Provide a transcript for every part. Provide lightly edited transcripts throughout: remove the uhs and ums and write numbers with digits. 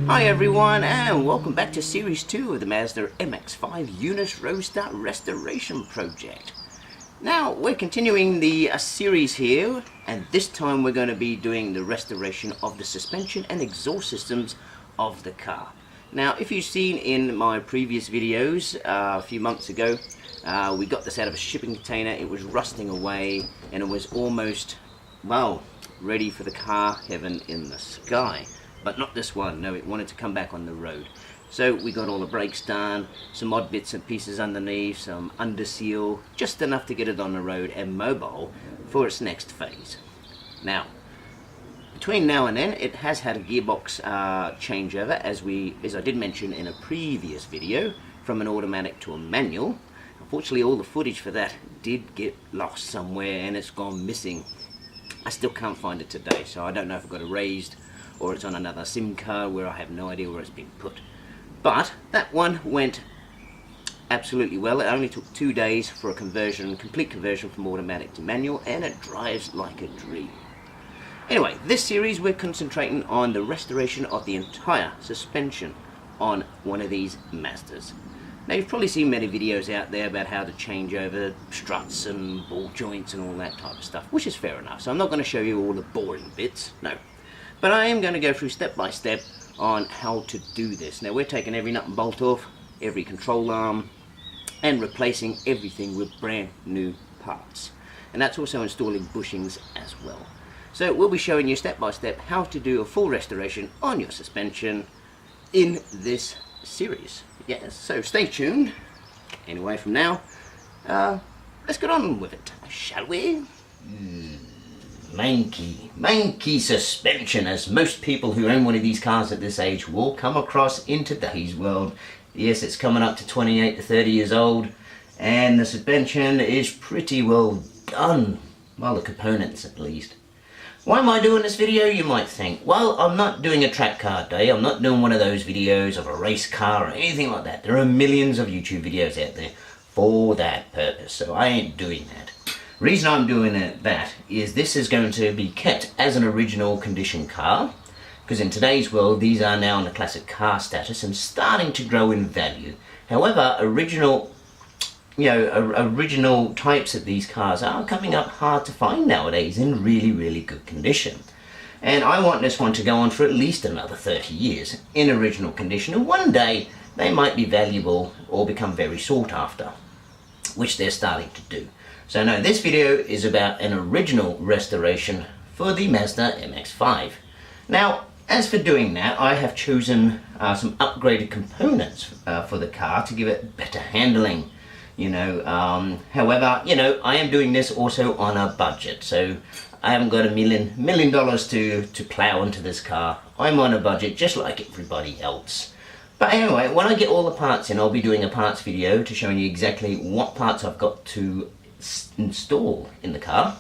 Hi everyone, and welcome back to Series 2 of the Mazda MX-5 Eunos Roadster Restoration Project. Now, we're continuing the series here, and this time we're going to be doing the restoration of the suspension and exhaust systems of the car. Now, if you've seen in my previous videos a few months ago, we got this out of a shipping container. It was rusting away, and it was almost, well, ready for the car heaven in the sky. But not this one. No, it wanted to come back on the road. So we got all the brakes done, some odd bits and pieces underneath, some under seal, just enough to get it on the road and mobile for its next phase. Now, between now and then, it has had a gearbox changeover, as I did mention in a previous video, from an automatic to a manual. Unfortunately, all the footage for that did get lost somewhere, and it's gone missing. I still can't find it today, so I don't know if it got erased or it's on another SIM card where I have no idea where it's been put. But that one went absolutely well. It only took 2 days for a complete conversion from automatic to manual, and it drives like a dream. Anyway, this series we're concentrating on the restoration of the entire suspension on one of these Mazdas. Now, you've probably seen many videos out there about how to change over struts and ball joints and all that type of stuff, which is fair enough. So I'm not going to show you all the boring bits, no. But I am going to go through step by step on how to do this. Now, we're taking every nut and bolt off, every control arm, and replacing everything with brand new parts. And that's also installing bushings as well. So we'll be showing you step by step how to do a full restoration on your suspension in this series. Yes, so stay tuned. Anyway, from now, let's get on with it, shall we? Main key suspension, as most people who own one of these cars at this age will come across in today's world. Yes, it's coming up to 28 to 30 years old, and the suspension is pretty well done. Well, the components at least. Why am I doing this video, you might think? Well, I'm not doing a track car day. I'm not doing one of those videos of a race car or anything like that. There are millions of YouTube videos out there for that purpose, so I ain't doing that. Reason I'm doing that is this is going to be kept as an original condition car, because in today's world these are now in the classic car status and starting to grow in value. However, original types of these cars are coming up hard to find nowadays in really good condition. And I want this one to go on for at least another 30 years in original condition, and one day they might be valuable or become very sought after, which they're starting to do. So no, this video is about an original restoration for the Mazda MX-5. Now, as for doing that, I have chosen some upgraded components for the car to give it better handling. However, I am doing this also on a budget, so I haven't got $1 million to plow into this car. I'm on a budget just like everybody else. But anyway, when I get all the parts in, I'll be doing a parts video to show you exactly what parts I've got to install in the car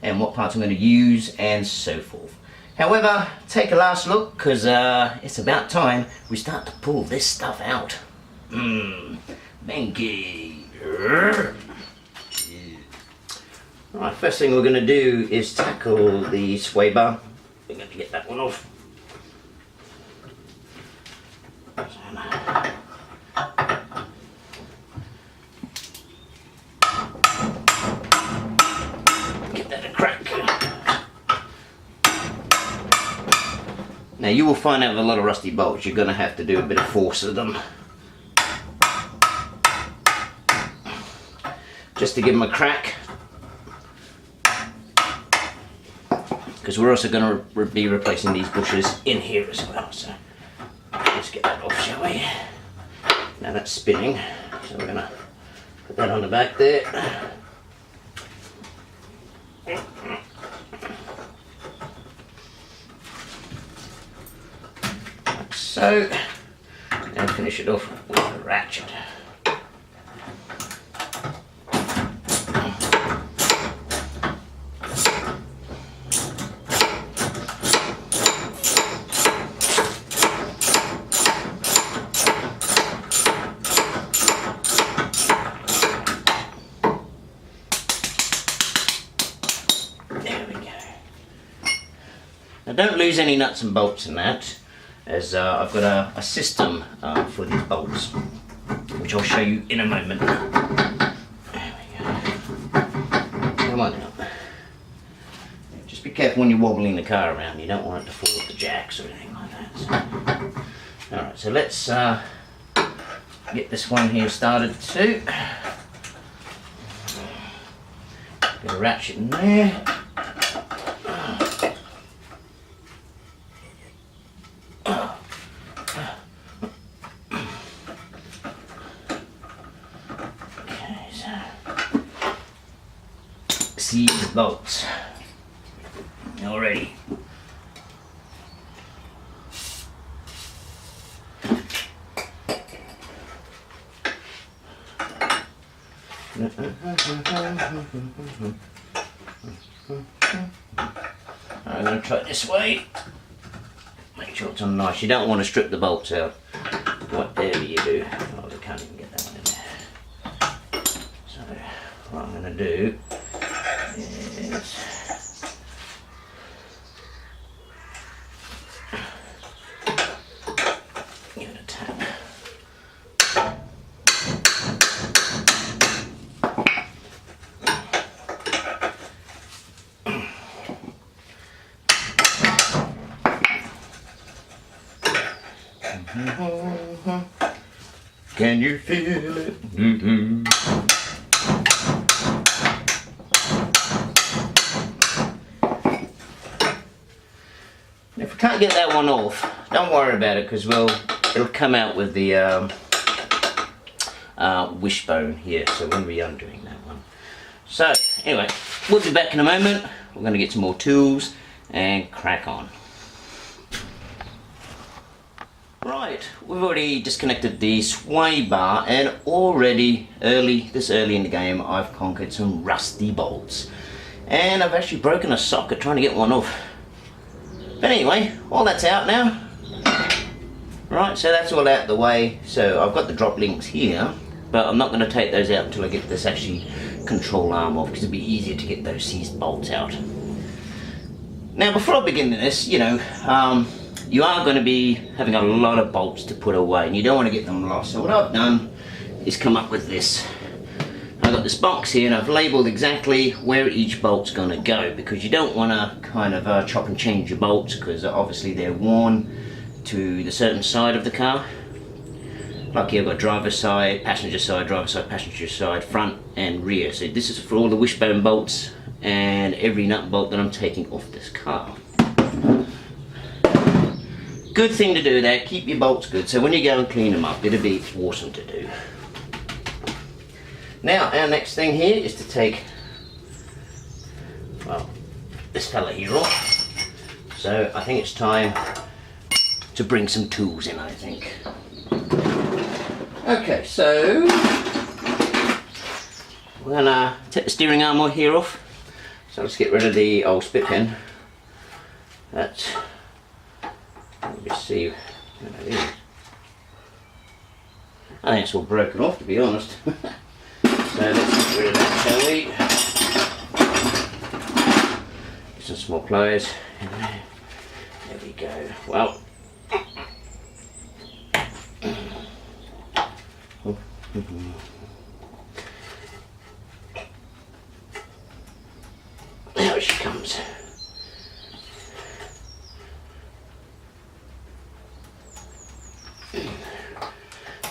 and what parts I'm going to use and so forth. However, take a last look, because it's about time we start to pull this stuff out. Main key. Right, first thing we're going to do is tackle the sway bar. We're going to get that one off. Get that a crack. Now, you will find out with a lot of rusty bolts you're going to have to do a bit of force of them, just to give them a crack, because we're also going to be replacing these bushes in here as well. So let's get that off, shall we? Now that's spinning, so we're going to put that on the back there. Like so, and finish it off with a ratchet. Now, don't lose any nuts and bolts in that. as I've got a system for these bolts, which I'll show you in a moment. There we go. Come on now. Just be careful when you're wobbling the car around. You don't want it to fall off the jacks or anything like that. So. Alright, so let's get this one here started too. Get a ratchet in there. Okay, so these bolts already. I'm going to try it this way. Make sure it's on nice. You don't want to strip the bolts out. Whatever you do. Oh, I can't even get that one in there. So, what I'm going to do is give it a tap. Can you feel it? If we can't get that one off, don't worry about it, because it'll come out with the wishbone here, so we'll be undoing that one. So anyway, we'll be back in a moment. We're going to get some more tools and crack on. Right, we've already disconnected the sway bar, and already this early in the game I've conquered some rusty bolts, and I've actually broken a socket trying to get one off. But anyway, all that's out now. Right, so that's all out the way. So I've got the drop links here, but I'm not going to take those out until I get this actually control arm off, because it'll be easier to get those seized bolts out. Now before I begin this, you are going to be having a lot of bolts to put away, and you don't want to get them lost. So what I've done is come up with this. I've got this box here, and I've labelled exactly where each bolt's going to go, because you don't want to kind of chop and change your bolts, because obviously they're worn to the certain side of the car. Like here I've got driver's side, passenger side, passenger side, front and rear. So this is for all the wishbone bolts and every nut and bolt that I'm taking off this car. Good thing to do there, keep your bolts good, so when you go and clean them up, it'll be awesome to do. Now, our next thing here is to take, well, this fella here off. So I think it's time to bring some tools in, I think. Okay, so we're gonna take the steering arm here off. So let's get rid of the old split pin. That's, let me see, what that is. I think it's all broken off, to be honest. So let's get rid of that, shall we? Get some small pliers. There we go. Well. There she comes.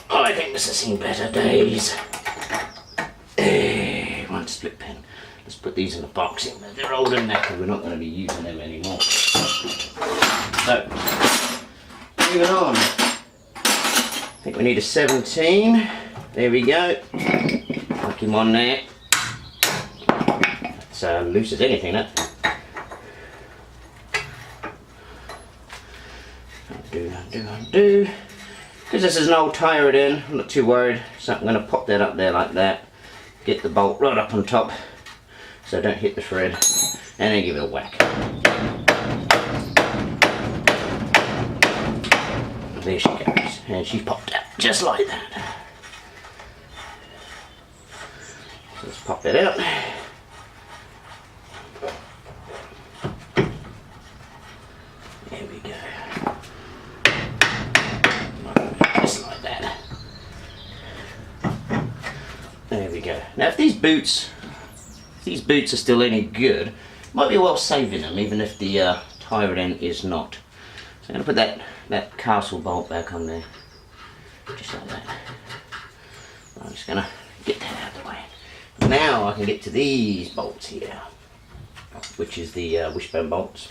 Oh, I think this has seen better days. One split pin. Let's put these in the box. They're old and knackered. We're not going to be using them anymore. So, moving on. I think we need a 17. There we go. Pluck him on there. It's loose as anything, that. Undo. Because this is an old tyre in, I'm not too worried. So I'm going to pop that up there like that. Get the bolt right up on top so I don't hit the thread. And then give it a whack. There she goes. And she popped out just like that. So let's pop that out. There we go. boots, if these boots are still any good, might be well saving them, even if the tire end is not. So I'm going to put that castle bolt back on there, just like that. I'm just going to get that out of the way. Now I can get to these bolts here, which is the wishbone bolts.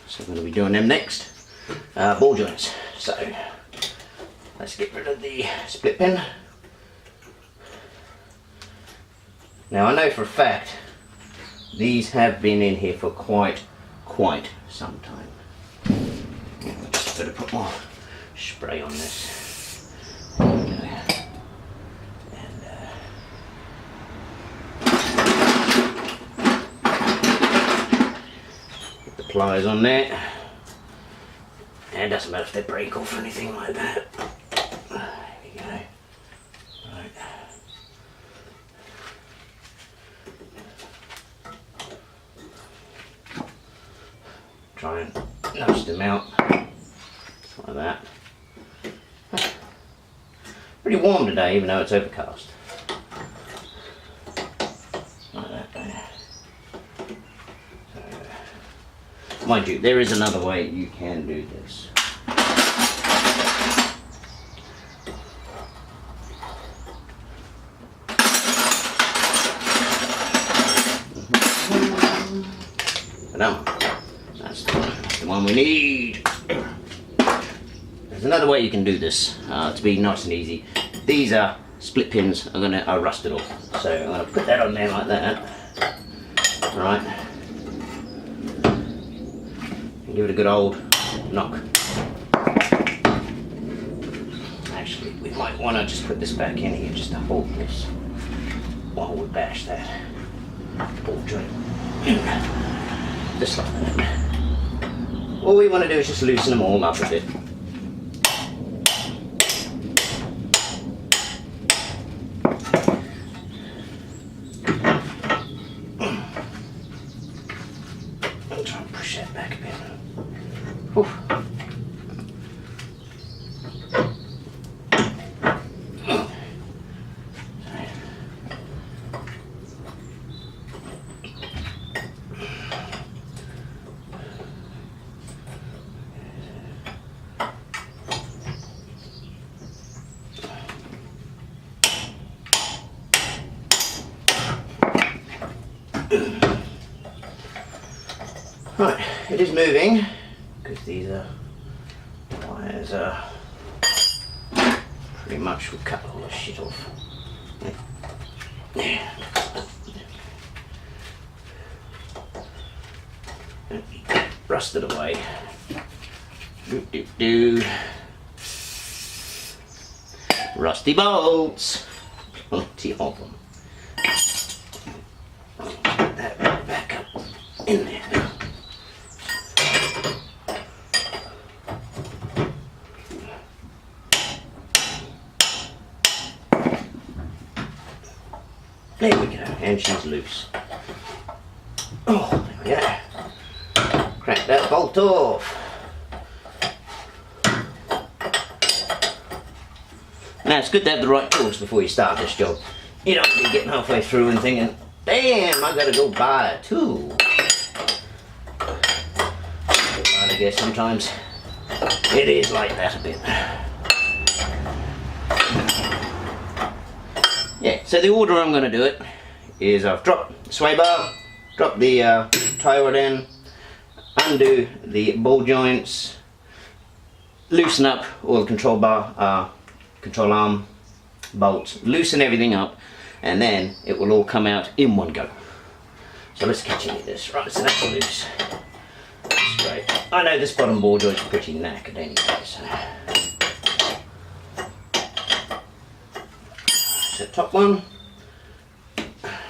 So I'm going to be doing them next. Ball joints. So let's get rid of the split pin. Now I know for a fact these have been in here for quite some time. I just better put more spray on this. There we go. And put the pliers on there. And it doesn't matter if they break off or anything like that. There we go. Right. Try and nudge them out. Like that. Pretty warm today, even though it's overcast. Like that there. So, mind you, there is another way you can do this. That's the one we need. There's another way you can do this to be nice and easy. These split pins are rusted off, so I'm going to put that on there like that. Alright. And give it a good old knock. Actually, we might want to just put this back in here just to hold this while we bash that ball joint. Just like that. All we want to do is just loosen them all up a bit. I'll try and push that back a bit. Whew. Right, it is moving because these wires are pretty much will cut all the shit off. Rusted away. Do. Rusty bolts. Plenty of them. Put that back up in there. There we go, and she's loose. Oh, there we go. Crack that bolt off. Now it's good to have the right tools before you start this job. You don't be getting halfway through and thinking, damn, I gotta go buy a tool. I guess sometimes it is like that a bit. Yeah, so the order I'm going to do it is I've dropped the sway bar, drop the tie rod in, undo the ball joints, loosen up all the control bar, control arm bolts, loosen everything up, and then it will all come out in one go. So let's continue this. Right, so that's loose. Straight. I know this bottom ball joint's pretty knackered anyway, so. So top one,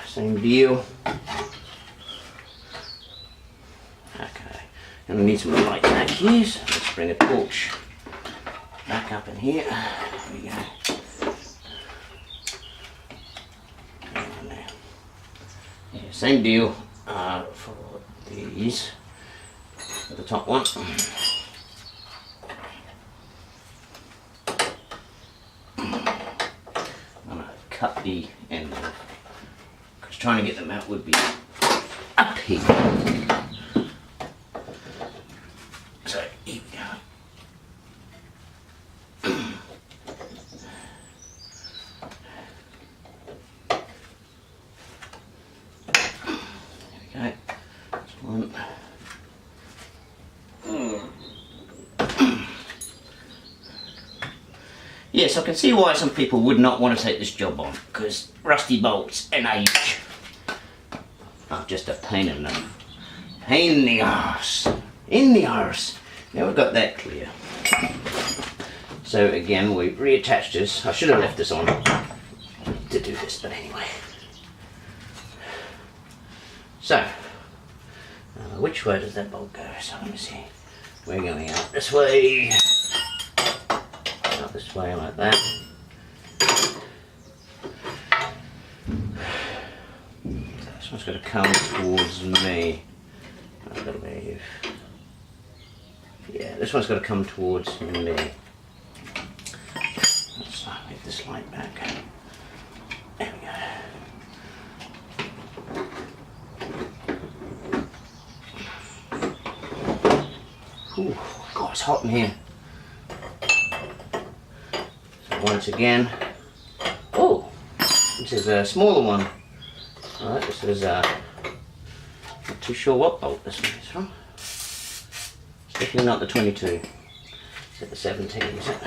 same deal. Okay, and we need some light back here, so let's bring a torch back up in here. There we go. Yeah, same deal for these, for the top one. I'm going to cut the end off. trying to get them out would be up here. So here we go. Okay, that's one. Yes, I can see why some people would not want to take this job on, because rusty bolts and age are just a pain in the arse. In the arse. Now we've got that clear. So again, we reattached this. I should have left this on to do this, but anyway. So, which way does that bolt go? So let me see. We're going out this way. Out this way like that. This one's got to come towards me. I believe. Yeah, this one's got to come towards me. Let's get this light back. There we go. Ooh, God, it's hot in here. So once again, oh, this is a smaller one. Alright, this is not too sure what bolt this one is from. It's definitely not the 22. Is it the 17, is it?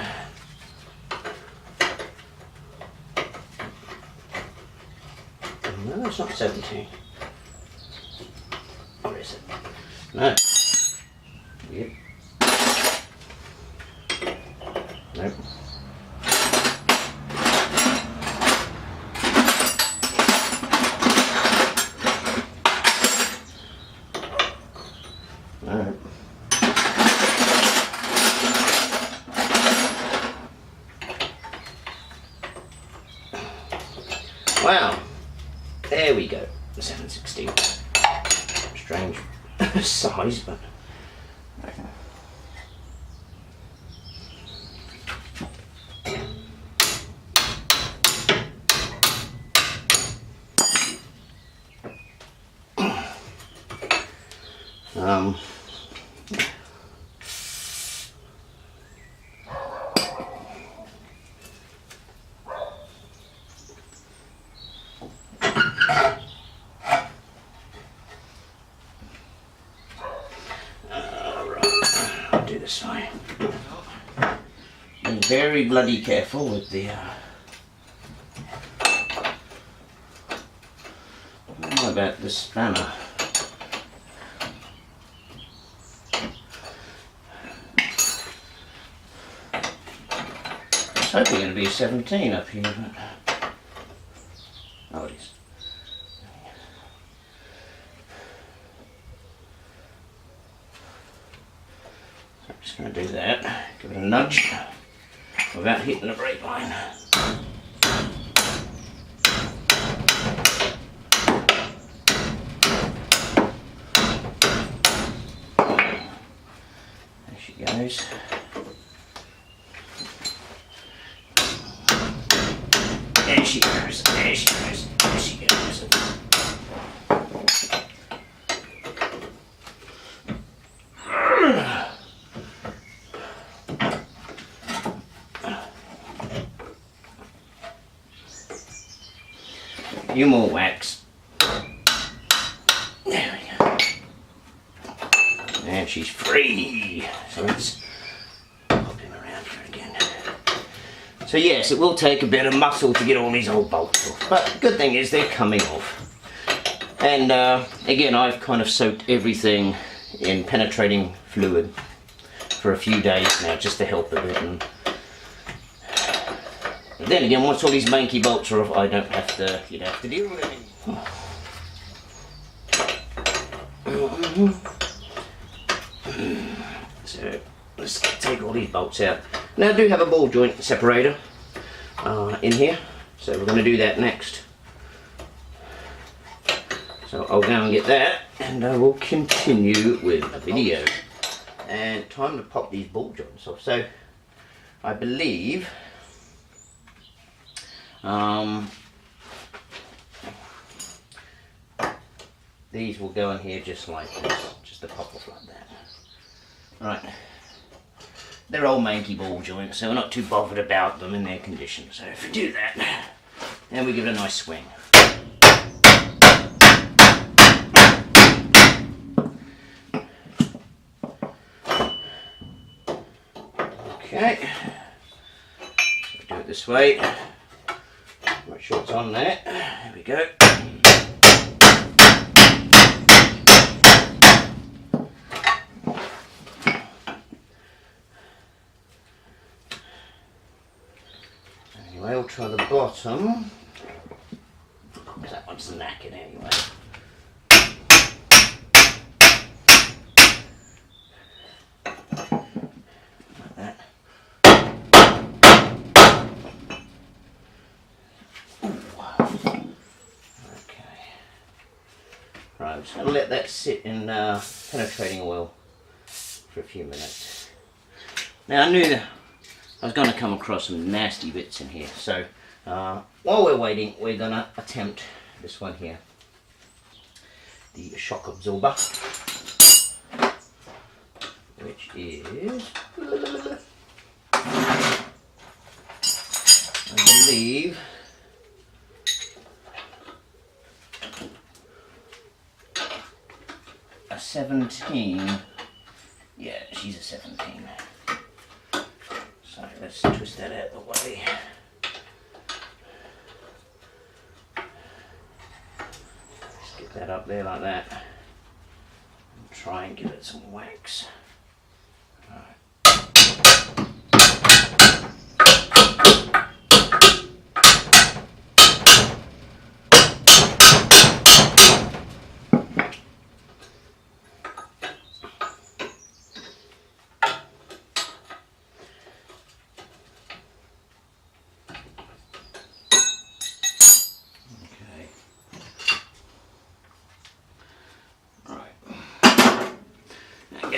No, it's not 17. Or is it? No. Yep. Nope. Alright. Wow. There we go. 716. Strange size, but this way. Be very bloody careful with the I don't know about this spanner. I was hoping it would be a 17 up here, but oh, it is. Just going to do that, give it a nudge without hitting the brake line. There she goes. There she goes, there she goes, there she goes. A few more whacks. There we go. And she's free. So let's pop him around here again. So yes, it will take a bit of muscle to get all these old bolts off. But the good thing is they're coming off. And again, I've kind of soaked everything in penetrating fluid for a few days now, just to help a bit. And then again, once all these manky bolts are off, I don't have to, you'd have to deal with it anymore. So, let's take all these bolts out. Now I do have a ball joint separator in here, so we're going to do that next. So I'll go and get that, and I will continue with the video. And time to pop these ball joints off. So, I believe these will go in here just like this, just to pop off like that. Right, they're old manky ball joints, so we're not too bothered about them in their condition. So if we do that, then we give it a nice swing. Okay, so do it this way. Make sure it's on there. There we go. Anyway, we'll try the bottom. That one's knackered anyway. Like that. Right, I'm just going to let that sit in penetrating oil for a few minutes. Now I knew that I was going to come across some nasty bits in here, so while we're waiting, we're going to attempt this one here, the shock absorber, which is, I believe, a 17. Yeah, she's a 17. So let's twist that out of the way. Let's get that up there like that. And try and give it some wax.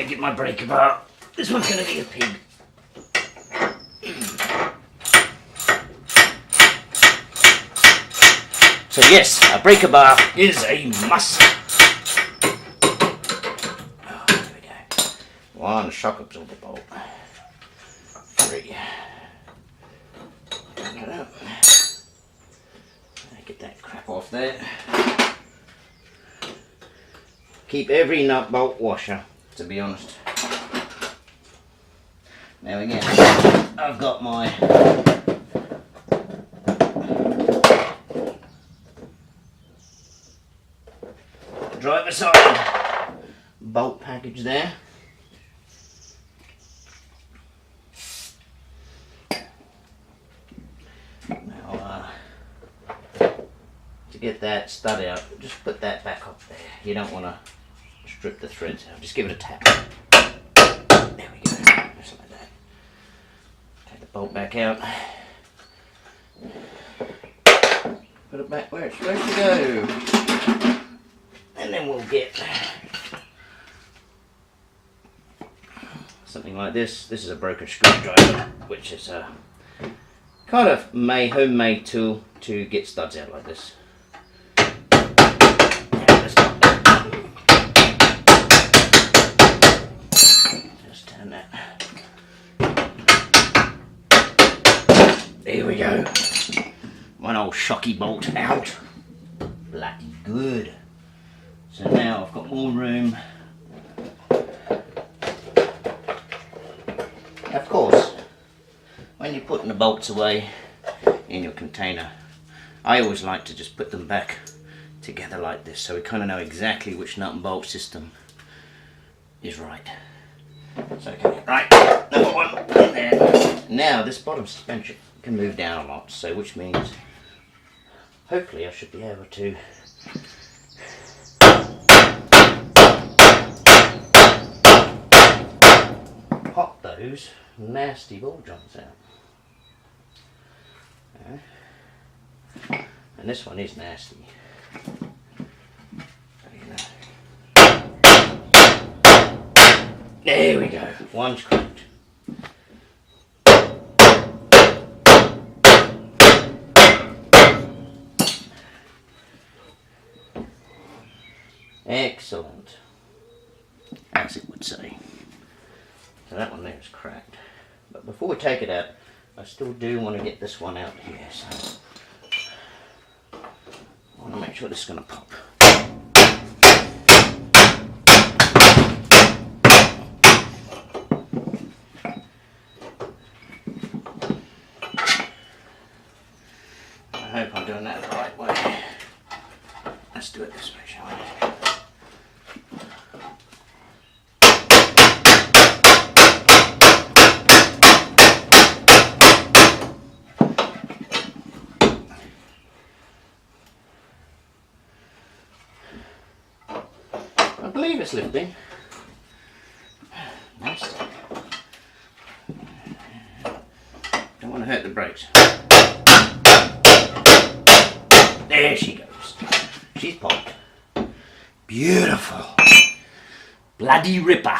Get my breaker bar. This one's going to be a pig. So yes, a breaker bar is a must. Oh, there we go. 1 shock absorber bolt. 3. Get that crap off there. Keep every nut bolt washer, to be honest. Now again, I've got my driver side bolt package there. Now to get that stud out, just put that back up there. You don't want to strip the threads out, just give it a tap. There we go, just like that. Take the bolt back out. Put it back where it's supposed to go. And then we'll get something like this. This is a broken screwdriver, which is a kind of homemade tool to get studs out like this. There we go. One old shocky bolt out. Bloody good. So now I've got more room. Of course, when you're putting the bolts away in your container, I always like to just put them back together like this, so we kind of know exactly which nut and bolt system is right. So okay, right, number 1 in there. Now this bottom suspension can move down a lot, so which means hopefully I should be able to pop those nasty ball joints out. And this one is nasty. There we go, one's cracked. Excellent. As it would say. So that one there is cracked. But before we take it out, I still do want to get this one out here. So I want to make sure this is going to pop. I hope I'm doing that the right way. Let's do it this way, shall we? I believe it's lifting. Nice. Don't want to hurt the brakes. There she goes. She's popped. Beautiful. Bloody ripper.